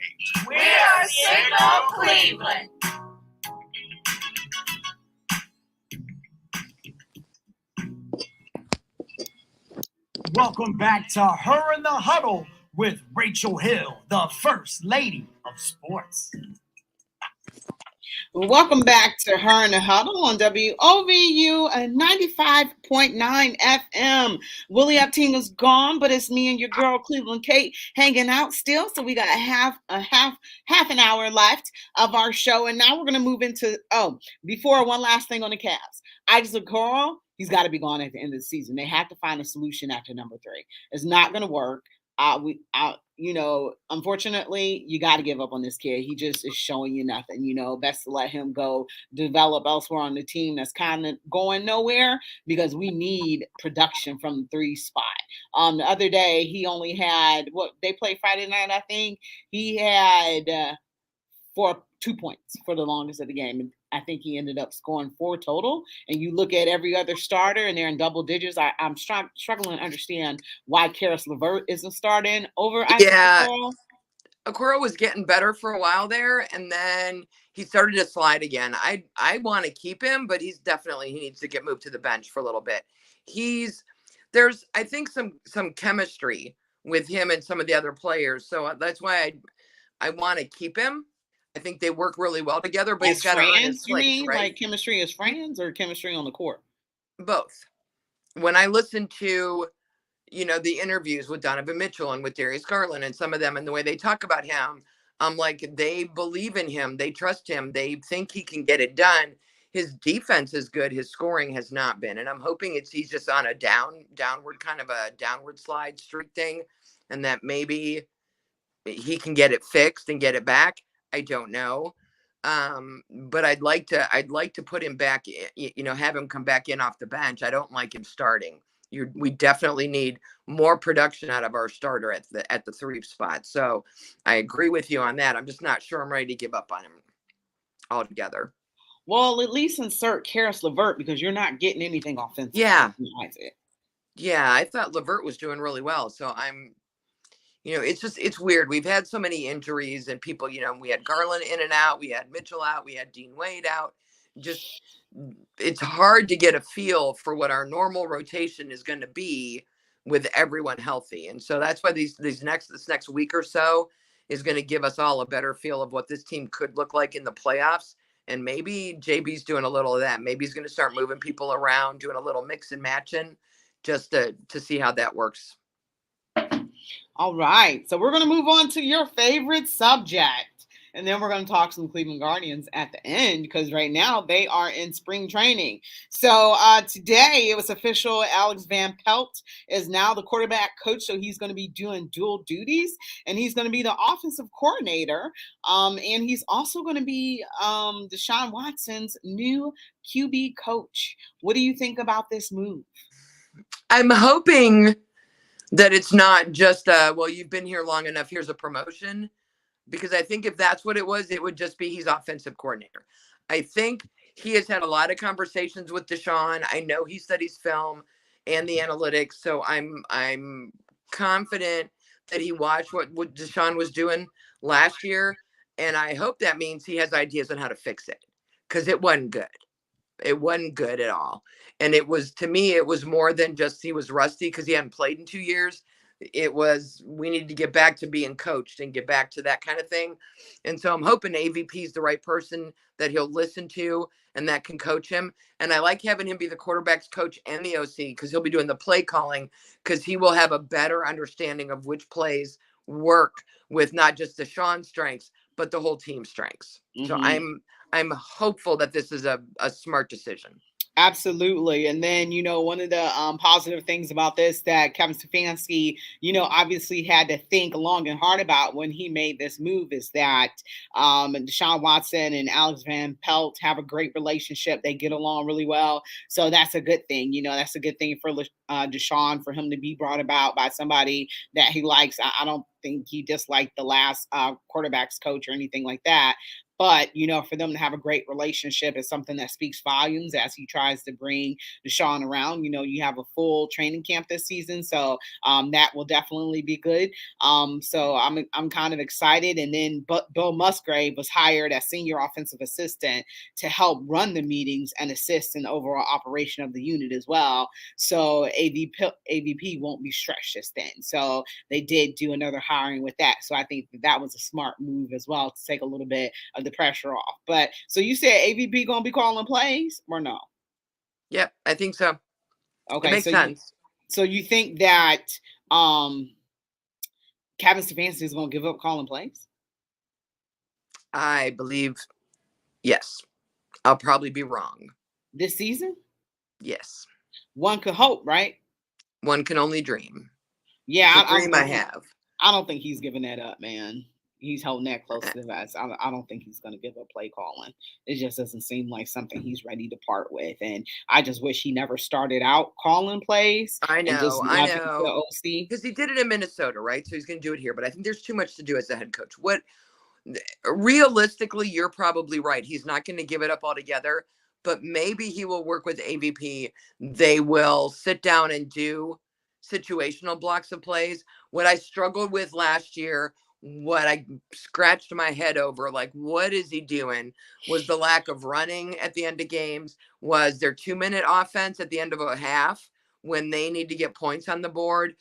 We are Signal Cleveland. Welcome back to Her in the Huddle with Rachel Hill, the First Lady of Sports. Welcome back to Her in the Huddle on WOVU 95.9 FM. Willie Epting is gone, but it's me and your girl Cleveland Kate hanging out still. So we got half an hour left of our show, and now we're gonna move into before one last thing on the Cavs. Isaac Okoro, he's got to be gone at the end of the season. They have to find a solution after number 3. It's not gonna work. Unfortunately, you got to give up on this kid. He just is showing you nothing. Best to let him go develop elsewhere on the team that's kind of going nowhere, because we need production from the 3 spot. The other day, he only had they played Friday night, I think. He had 2 points for the longest of the game. And I think he ended up scoring 4 total. And you look at every other starter and they're in double digits. I'm struggling to understand why Karis LeVert isn't starting over Isaac Okoro. Okoro was getting better for a while there, and then he started to slide again. I want to keep him, but he needs to get moved to the bench for a little bit. There's I think some chemistry with him and some of the other players. So that's why I want to keep him. I think they work really well together, but he's got to earn his place, you mean, right? like chemistry as friends or chemistry on the court? Both. When I listen to, the interviews with Donovan Mitchell and with Darius Garland and some of them and the way they talk about him, I'm like, they believe in him. They trust him. They think he can get it done. His defense is good. His scoring has not been. And I'm hoping he's just on a downward kind of a downward slide streak thing, and that maybe he can get it fixed and get it back. I don't know. But I'd like to put him back, have him come back in off the bench. I don't like him starting. We definitely need more production out of our starter at the 3 spot. So I agree with you on that. I'm just not sure I'm ready to give up on him altogether. Well, at least insert Karis LeVert, because you're not getting anything offensive. Yeah. I thought LeVert was doing really well. So it's weird. We've had so many injuries and people, we had Garland in and out, we had Mitchell out, we had Dean Wade out. Just, it's hard to get a feel for what our normal rotation is going to be with everyone healthy. And so that's why this next week or so is going to give us all a better feel of what this team could look like in the playoffs. And maybe JB's doing a little of that. Maybe he's going to start moving people around, doing a little mix and matching just to see how that works. All right. So we're going to move on to your favorite subject. And then we're going to talk some Cleveland Guardians at the end, because right now they are in spring training. So today it was official. Alex Van Pelt is now the quarterback coach. So he's going to be doing dual duties, and he's going to be the offensive coordinator. And he's also going to be Deshaun Watson's new QB coach. What do you think about this move? I'm hoping that it's not just you've been here long enough, here's a promotion, because I think if that's what it was, it would just be he's offensive coordinator. I think he has had a lot of conversations with Deshaun. I know he studies film and the analytics, so I'm confident that he watched what Deshaun was doing last year, and I hope that means he has ideas on how to fix it, because it wasn't good. It wasn't good at all. And to me, it was more than just he was rusty because he hadn't played in 2 years. It was, we need to get back to being coached and get back to that kind of thing. And so I'm hoping AVP is the right person that he'll listen to and that can coach him. And I like having him be the quarterback's coach and the OC, because he'll be doing the play calling, because he will have a better understanding of which plays work with not just Deshaun's strengths, but the whole team's strengths. Mm-hmm. So I'm hopeful that this is a smart decision. Absolutely. And then, one of the positive things about this that Kevin Stefanski, obviously had to think long and hard about when he made this move is that Deshaun Watson and Alex Van Pelt have a great relationship. They get along really well. So that's a good thing. That's a good thing for Deshaun for him to be brought about by somebody that he likes. I don't think he disliked the last quarterbacks coach or anything like that. But, for them to have a great relationship is something that speaks volumes as he tries to bring Deshaun around. You have a full training camp this season, so that will definitely be good. So I'm kind of excited. And then Bill Musgrave was hired as senior offensive assistant to help run the meetings and assist in the overall operation of the unit as well. So AVP won't be stretched as thin. So they did do another hiring with that. So I think that was a smart move as well to take a little bit of the pressure off. But so you said AVP gonna be calling plays or no? Yep, I think so. Okay, it makes sense. So you think that Kevin Stefanski is gonna give up calling plays? I believe yes. I'll probably be wrong. This season? Yes. One could hope, right? One can only dream. Yeah, it's a dream I have. I don't think he's giving that up, man. He's holding that close to the vest. I don't think he's going to give up play calling. It just doesn't seem like something he's ready to part with. And I just wish he never started out calling plays. I know. OC. Because he did it in Minnesota, right? So he's going to do it here. But I think there's too much to do as a head coach. Realistically, you're probably right. He's not going to give it up altogether. But maybe he will work with AVP. They will sit down and do situational blocks of plays. What I struggled with last year, what I scratched my head over, like, what is he doing, was the lack of running at the end of games, was their 2-minute offense at the end of a half when they need to get points on the board,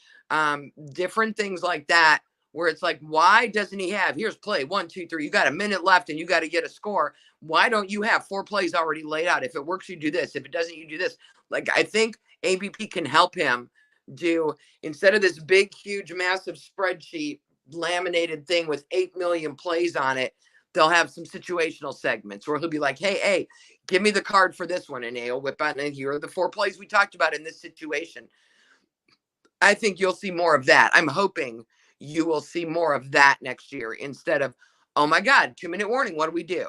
different things like that, where it's like, why doesn't he have, here's play 1, 2, 3, you got a minute left and you got to get a score. Why don't you have 4 plays already laid out? If it works, you do this. If it doesn't, you do this. Like, I think AVP can help him do, instead of this big, huge, massive spreadsheet laminated thing with 8 million plays on it, they'll have some situational segments where he'll be like, hey, give me the card for this one, and he'll whip out, and here are the 4 plays we talked about in this situation. I think you'll see more of that. I'm hoping you will see more of that next year instead of, oh my God, 2-minute warning, what do we do?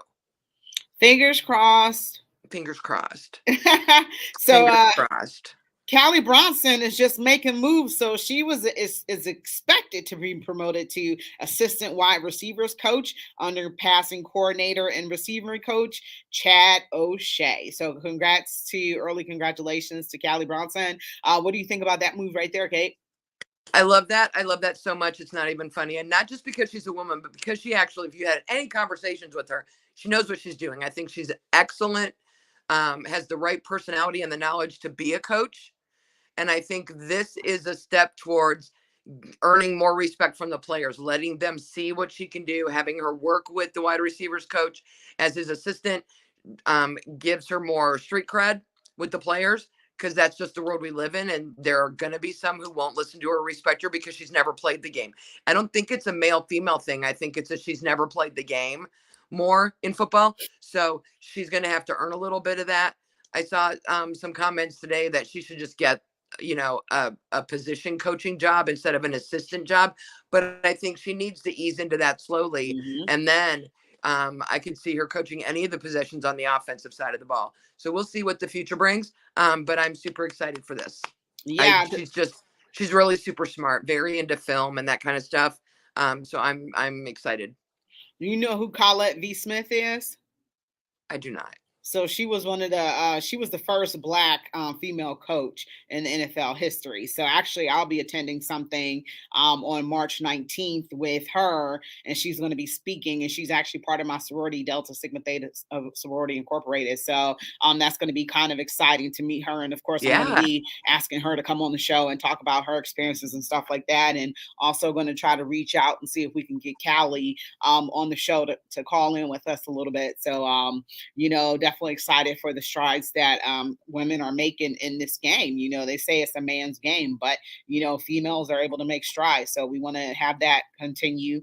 Fingers crossed. Fingers crossed. So Fingers crossed. Callie Bronson is just making moves. So she is expected to be promoted to assistant wide receivers coach under passing coordinator and receiving coach Chad O'Shea. So early congratulations to Callie Bronson. What do you think about that move right there, Kate? I love that. I love that so much. It's not even funny. And not just because she's a woman, but because she actually, if you had any conversations with her, she knows what she's doing. I think she's excellent, has the right personality and the knowledge to be a coach. And I think this is a step towards earning more respect from the players, letting them see what she can do, having her work with the wide receivers coach as his assistant, gives her more street cred with the players, because that's just the world we live in. And there are going to be some who won't listen to her or respect her because she's never played the game. I don't think it's a male-female thing. I think it's she's never played the game more in football. So she's going to have to earn a little bit of that. I saw some comments today that she should just get, a position coaching job instead of an assistant job. But I think she needs to ease into that slowly. Mm-hmm. And then I can see her coaching any of the positions on the offensive side of the ball. So we'll see what the future brings. But I'm super excited for this. Yeah. She's really super smart, very into film and that kind of stuff. So I'm excited. Do you know who Colette V. Smith is? I do not. So she was she was the first Black female coach in the NFL history. So actually, I'll be attending something on March 19th with her, and she's going to be speaking. And she's actually part of my sorority, Delta Sigma Theta Sorority Incorporated. So that's going to be kind of exciting to meet her. And of course, I'm going to be asking her to come on the show and talk about her experiences and stuff like that. And also going to try to reach out and see if we can get Callie on the show to call in with us a little bit. So definitely excited for the strides that women are making in this game. They say it's a man's game, but females are able to make strides. So we want to have that continue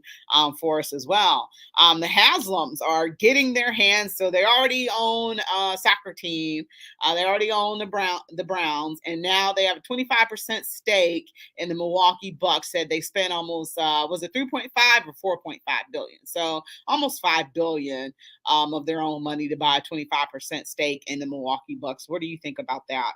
for us as well. The Haslams are getting their hands. So they already own soccer team. They already own the Browns, and now they have a 25% stake in the Milwaukee Bucks. Said they spent almost was it 3.5 or 4.5 billion? So almost $5 billion of their own money to buy a 25% stake in the Milwaukee Bucks. What do you think about that?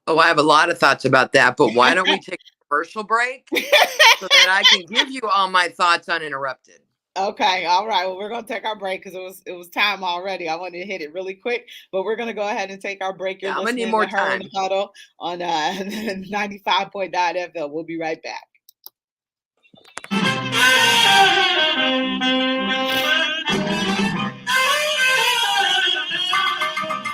Oh, I have a lot of thoughts about that, but why don't we take a commercial break so that I can give you all my thoughts uninterrupted? Okay, all right. Well, we're gonna take our break because it was time already. I wanted to hit it really quick, but we're gonna go ahead and take our break. You're Yeah, I'm gonna need listening more to Her in time. the Huddle on 95.9 FM. We'll be right back.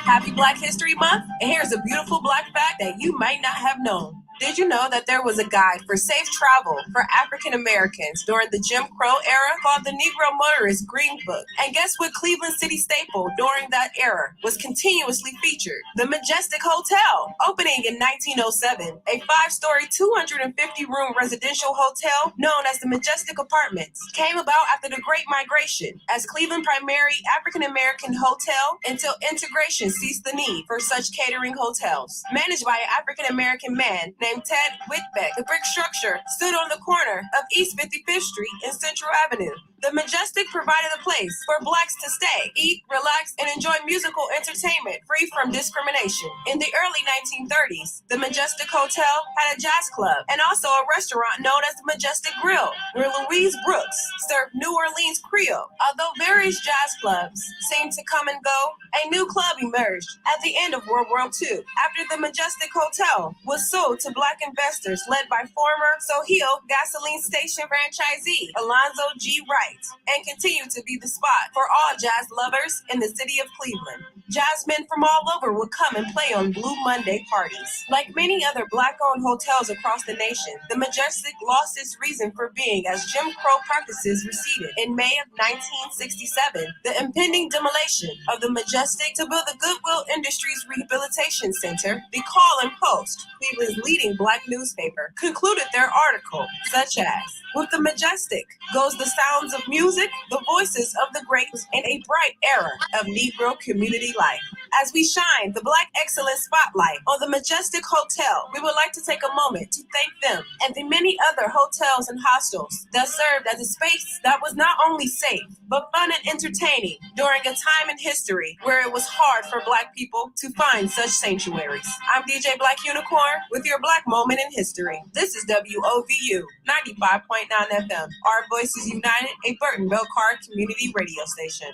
Happy Black History Month, and here's a beautiful black fact that you might not have known. Did you know that there was a guide for safe travel for African Americans during the Jim Crow era called the Negro Motorist Green Book? And guess what Cleveland city staple during that era was continuously featured? The Majestic Hotel, opening in 1907, a 5-story, 250-room residential hotel known as the Majestic Apartments, came about after the Great Migration as Cleveland's primary African American hotel until integration ceased the need for such catering hotels. Managed by an African American man named Ted Whitbeck, the brick structure stood on the corner of East 55th Street and Central Avenue. The Majestic provided a place for blacks to stay, eat, relax, and enjoy musical entertainment free from discrimination. In the early 1930s, the Majestic Hotel had a jazz club and also a restaurant known as the Majestic Grill, where Louise Brooks served New Orleans Creole. Although various jazz clubs seemed to come and go, a new club emerged at the end of World War II after the Majestic Hotel was sold to black investors led by former Sohio gasoline station franchisee Alonzo G. Wright, and continued to be the spot for all jazz lovers in the city of Cleveland. Jazzmen from all over would come and play on Blue Monday parties. Like many other black-owned hotels across the nation, the Majestic lost its reason for being as Jim Crow practices receded. In May of 1967, the impending demolition of the Majestic to build the Goodwill Industries Rehabilitation Center, the Call and Post, Cleveland's leading black newspaper, concluded their article, such as, "With the Majestic goes the sounds of music, the voices of the great, and a bright era of Negro community life." As we shine the Black Excellence Spotlight on the Majestic Hotel, we would like to take a moment to thank them and the many other hotels and hostels that served as a space that was not only safe, but fun and entertaining during a time in history where it was hard for Black people to find such sanctuaries. I'm DJ Black Unicorn with your Black Moment in History. This is WOVU 95.9 FM. Our Voices United, a Burtonville Card community radio station.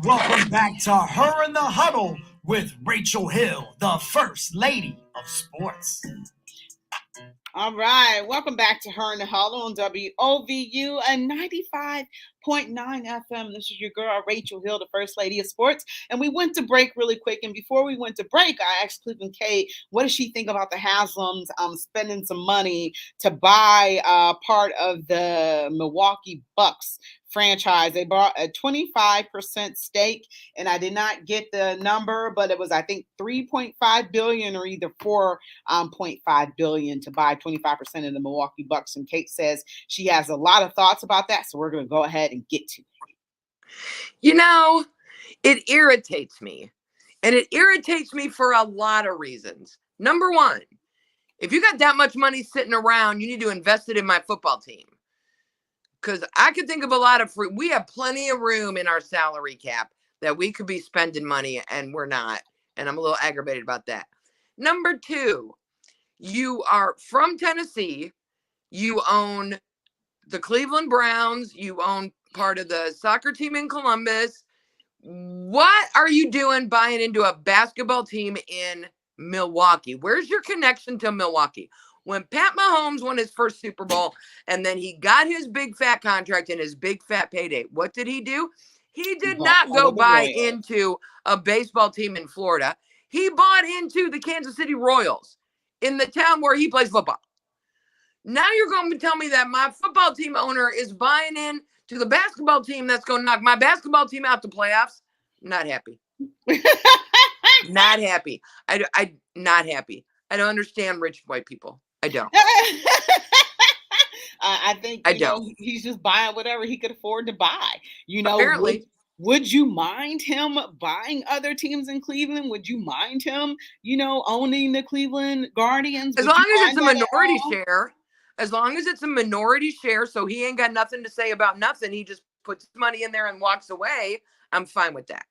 Welcome back to Her in the Huddle with Rachel Hill, the First Lady of Sports. All right, welcome back to Her in the Huddle on WOVU and 95.9 FM. This is your girl, Rachel Hill, the First Lady of Sports. And we went to break really quick. And before we went to break, I asked Cleveland K, what does she think about the Haslams spending some money to buy part of the Milwaukee Bucks franchise? They bought a 25% stake, and I did not get the number, but it was, I think, $3.5 billion or either $4.5 billion to buy 25% of the Milwaukee Bucks. And Kate says she has a lot of thoughts about that, so we're going to go ahead and get to it. You know, it irritates me, and it irritates me for a lot of reasons. Number one, if you got that much money sitting around, you need to invest it in my football team. Because I could think of a lot of free. We have plenty of room in our salary cap that we could be spending money, and we're not. And I'm a little aggravated about that. Number two, you are from Tennessee. You own the Cleveland Browns. You own part of the soccer team in Columbus. What are you doing buying into a basketball team in Milwaukee? Where's your connection to Milwaukee? When Pat Mahomes won his first Super Bowl and then he got his big fat contract and his big fat payday, what did he do? He did not go buy into a baseball team in Florida. He bought into the Kansas City Royals in the town where he plays football. Now you're going to tell me that my football team owner is buying in to the basketball team that's going to knock my basketball team out the playoffs? Not happy. Not happy. I not happy. I don't understand rich white people. I don't. I think he's just buying whatever he could afford to buy. You know, apparently. Would you mind him buying other teams in Cleveland? Would you mind him, owning the Cleveland Guardians? As long as it's a minority share. As long as it's a minority share, so he ain't got nothing to say about nothing. He just puts money in there and walks away, I'm fine with that.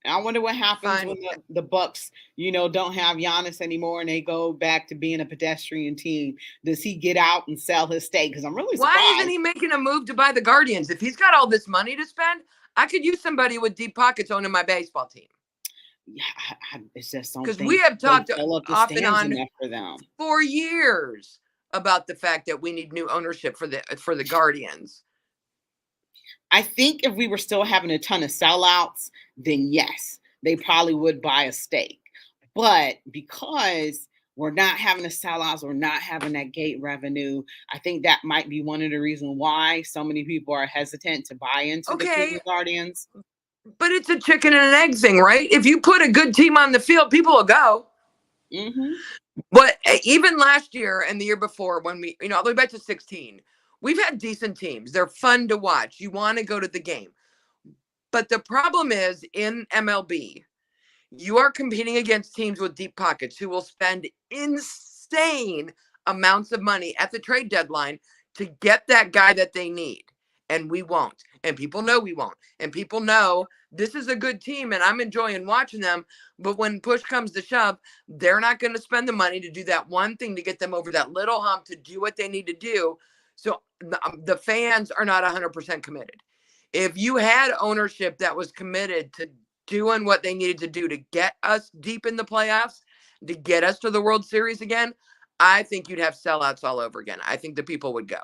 And I wonder what happens when the Bucks, don't have Giannis anymore and they go back to being a pedestrian team. Does he get out and sell his stake? Because I'm really surprised. Why isn't he making a move to buy the Guardians? If he's got all this money to spend, I could use somebody with deep pockets owning my baseball team. Yeah, it's just something. Because we have talked off and on for them for years about the fact that we need new ownership for the Guardians. I think if we were still having a ton of sellouts, then yes, they probably would buy a stake. But because we're not having the sellouts, we're not having that gate revenue, I think that might be one of the reasons why so many people are hesitant to buy into the Cleveland Guardians. But it's a chicken and an egg thing, right? If you put a good team on the field, people will go. Mm-hmm. But even last year and the year before, when we, all the way back to 16, we've had decent teams. They're fun to watch. You want to go to the game. But the problem is in MLB, you are competing against teams with deep pockets who will spend insane amounts of money at the trade deadline to get that guy that they need. And we won't. And people know we won't. And people know this is a good team and I'm enjoying watching them. But when push comes to shove, they're not going to spend the money to do that one thing to get them over that little hump to do what they need to do. So the fans are not 100% committed. If you had ownership that was committed to doing what they needed to do to get us deep in the playoffs, to get us to the World Series again, I think you'd have sellouts all over again. I think the people would go.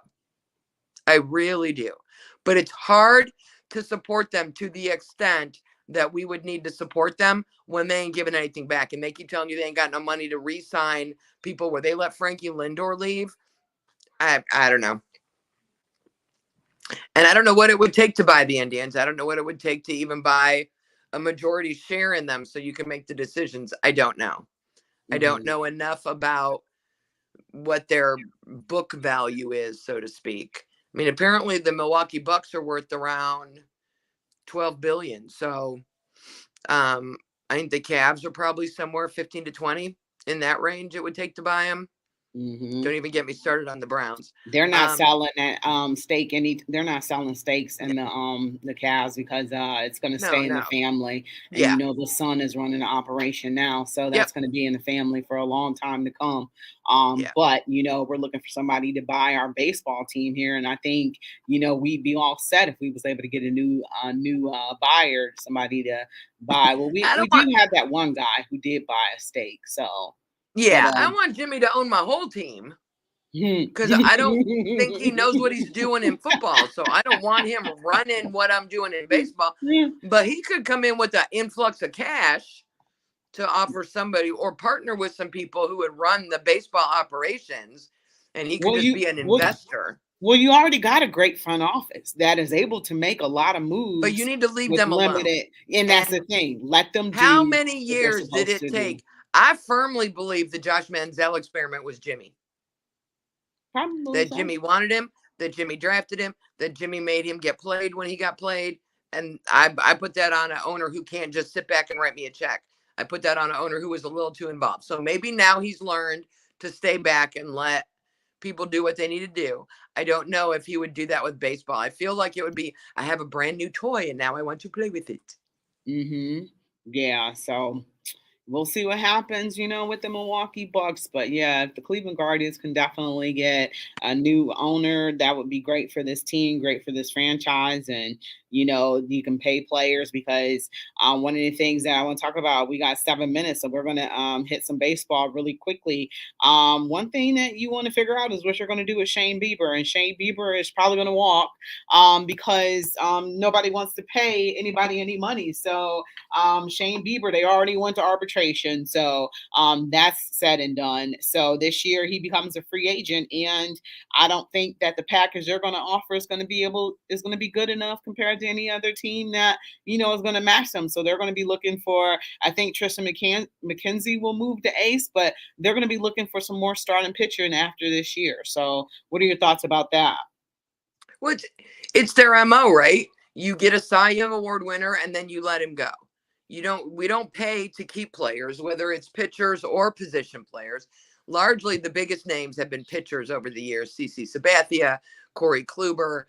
I really do. But it's hard to support them to the extent that we would need to support them when they ain't giving anything back. And they keep telling you they ain't got no money to re-sign people where they let Frankie Lindor leave. I don't know. And I don't know what it would take to buy the Indians. I don't know what it would take to even buy a majority share in them so you can make the decisions. I don't know. Mm-hmm. I don't know enough about what their book value is, so to speak. I mean, apparently the Milwaukee Bucks are worth around $12 billion. So I think the Cavs are probably somewhere 15 to 20 in that range it would take to buy them. Mm-hmm. Don't even get me started on the Browns. They're not selling that stake they're not selling stakes in the Cavs because it's going to stay in the family. And the son is running the operation now, so that's going to be in the family for a long time to come. But we're looking for somebody to buy our baseball team here, and I think we'd be all set if we was able to get a new buyer, somebody to buy. Well, we do have that one guy who did buy a stake, so. Yeah, I want Jimmy to own my whole team because I don't think he knows what he's doing in football. So I don't want him running what I'm doing in baseball. But he could come in with an influx of cash to offer somebody or partner with some people who would run the baseball operations. And he could just be an investor. Well, you already got a great front office that is able to make a lot of moves. But you need to leave them alone. And that's the thing. Let them do. How many years did it take? I firmly believe the Josh Manziel experiment was Jimmy. Probably that Jimmy wanted him, that Jimmy drafted him, that Jimmy made him get played when he got played. And I put that on an owner who can't just sit back and write me a check. I put that on an owner who was a little too involved. So maybe now he's learned to stay back and let people do what they need to do. I don't know if he would do that with baseball. I feel like it would be, I have a brand new toy and now I want to play with it. Mm-hmm. Yeah, so we'll see what happens, with the Milwaukee Bucks. But yeah, if the Cleveland Guardians can definitely get a new owner, that would be great for this team, great for this franchise. And, you can pay players because one of the things that I want to talk about, we got 7 minutes, so we're going to hit some baseball really quickly. One thing that you want to figure out is what you're going to do with Shane Bieber. And Shane Bieber is probably going to walk because nobody wants to pay anybody any money. So Shane Bieber, they already went to arbitration. So that's said and done. So this year he becomes a free agent. And I don't think that the package they're going to offer is going to be good enough compared to any other team that, is going to match them. So they're going to be looking for, I think Tristan McKenzie will move to ace, but they're going to be looking for some more starting pitching after this year. So what are your thoughts about that? Well, it's their MO, right? You get a Cy Young Award winner and then you let him go. We don't pay to keep players, whether it's pitchers or position players. Largely the biggest names have been pitchers over the years. CC Sabathia, Corey Kluber,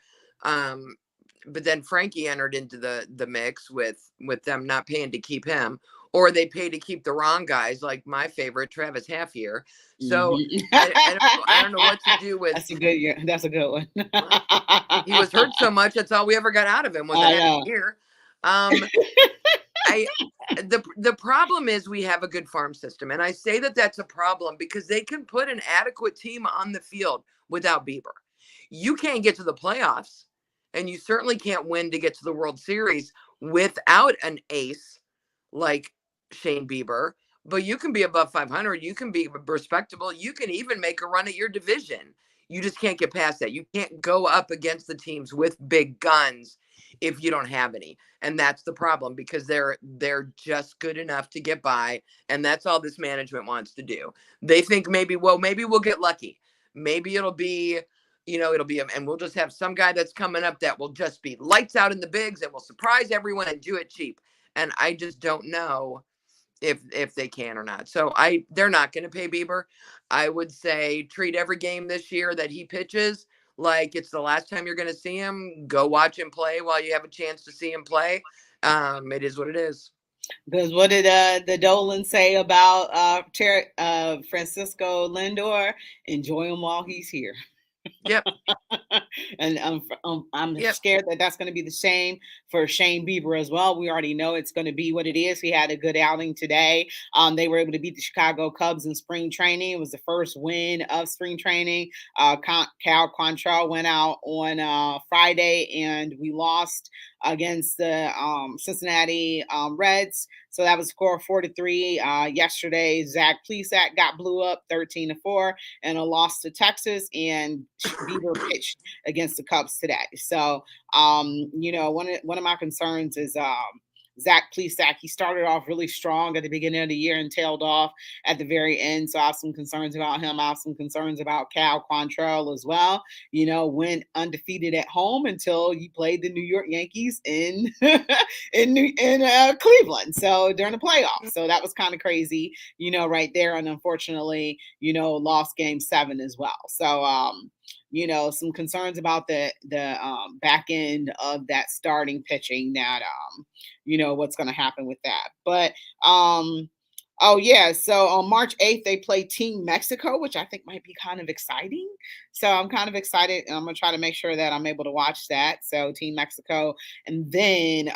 but then Frankie entered into the mix with them not paying to keep him, or they pay to keep the wrong guys, like my favorite Travis Halfyear. So I don't know what to do with. That's a good one. He was hurt so much. That's all we ever got out of him was a half year. The problem is we have a good farm system, and I say that that's a problem because they can put an adequate team on the field without Bieber. You can't get to the playoffs, and you certainly can't win to get to the World Series without an ace like Shane Bieber. But you can be above 500. You can be respectable. You can even make a run at your division. You just can't get past that. You can't go up against the teams with big guns if you don't have any. And that's the problem because they're just good enough to get by. And that's all this management wants to do. They think maybe we'll get lucky. Maybe it'll be, and we'll just have some guy that's coming up that will just be lights out in the bigs and will surprise everyone and do it cheap. And I just don't know if they can or not. So they're not going to pay Bieber. I would say treat every game this year that he pitches like it's the last time you're going to see him. Go watch him play while you have a chance to see him play. It is what it is. Because what did the Dolan say about Francisco Lindor? Enjoy him while he's here. Yep. And I'm scared that that's going to be the same for Shane Bieber as well. We already know it's going to be what it is. He had a good outing today. They were able to beat the Chicago Cubs in spring training. It was the first win of spring training. Cal Quantrill went out on Friday, and we lost against the Cincinnati Reds. So that was score 4-3. Yesterday, Zach Plesac got blew up 13-4 and a loss to Texas, and Bieber pitched against the Cubs today. So, one of my concerns is Zach Plesac. He started off really strong at the beginning of the year and tailed off at the very end. So I have some concerns about him. I have some concerns about Cal Quantrill as well. Went undefeated at home until you played the New York Yankees in Cleveland. So during the playoffs. So that was kind of crazy, right there. And unfortunately, lost game 7 as well. So, some concerns about the back end of that starting pitching that, what's going to happen with that. But, so on March 8th, they play Team Mexico, which I think might be kind of exciting. So I'm kind of excited. I'm going to try to make sure that I'm able to watch that. So Team Mexico. And then,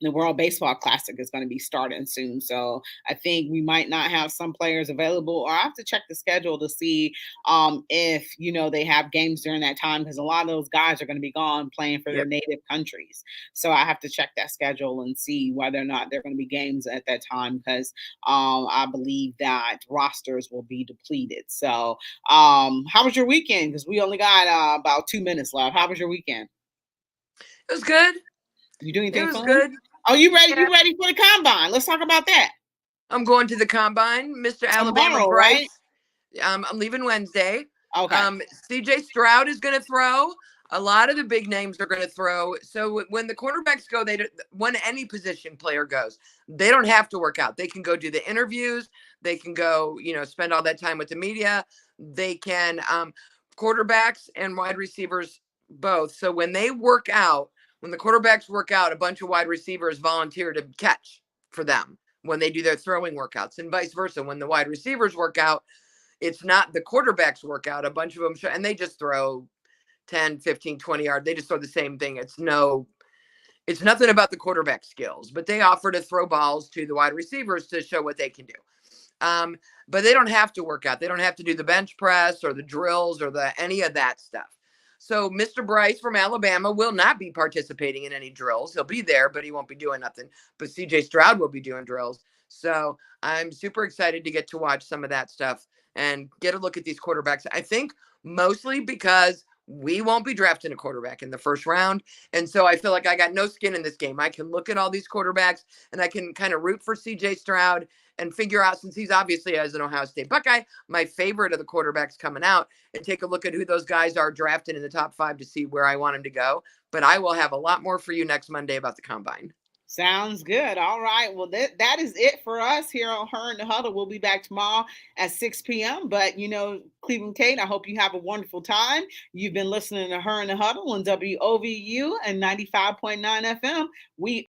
the World Baseball Classic is going to be starting soon. So I think we might not have some players available, or I have to check the schedule to see if, they have games during that time, because a lot of those guys are going to be gone playing for their native countries. So I have to check that schedule and see whether or not there are going to be games at that time, because I believe that rosters will be depleted. So how was your weekend? Because we only got about 2 minutes left. How was your weekend? It was good. You doing anything fun? Good. Oh, you ready? Yeah. You ready for the combine? Let's talk about that. I'm going to the combine, Mr. Alabama Bryce. Right? I'm leaving Wednesday. Okay. CJ Stroud is going to throw. A lot of the big names are going to throw. So when the quarterbacks go, when any position player goes, they don't have to work out. They can go do the interviews. They can go, spend all that time with the media. They can, quarterbacks and wide receivers both. So when they work out, when the quarterbacks work out, a bunch of wide receivers volunteer to catch for them when they do their throwing workouts, and vice versa. When the wide receivers work out, it's not the quarterbacks work out. A bunch of them and they just throw 10, 15, 20 yards. They just throw the same thing. It's nothing about the quarterback skills, but they offer to throw balls to the wide receivers to show what they can do. But they don't have to work out. They don't have to do the bench press or the drills or any of that stuff. So Mr. Bryce from Alabama will not be participating in any drills. He'll be there, but he won't be doing nothing. But CJ Stroud will be doing drills. So I'm super excited to get to watch some of that stuff and get a look at these quarterbacks. I think mostly because we won't be drafting a quarterback in the first round. And so I feel like I got no skin in this game. I can look at all these quarterbacks and I can kind of root for CJ Stroud and figure out, since he's obviously, as an Ohio State Buckeye, my favorite of the quarterbacks coming out, and take a look at who those guys are drafted in the top 5 to see where I want him to go. But I will have a lot more for you next Monday about the combine. Sounds good. All right. Well, that is it for us here on Her in the Huddle. We'll be back tomorrow at 6 p.m. But, Cleveland Kate, I hope you have a wonderful time. You've been listening to Her in the Huddle on WOVU and 95.9 FM. We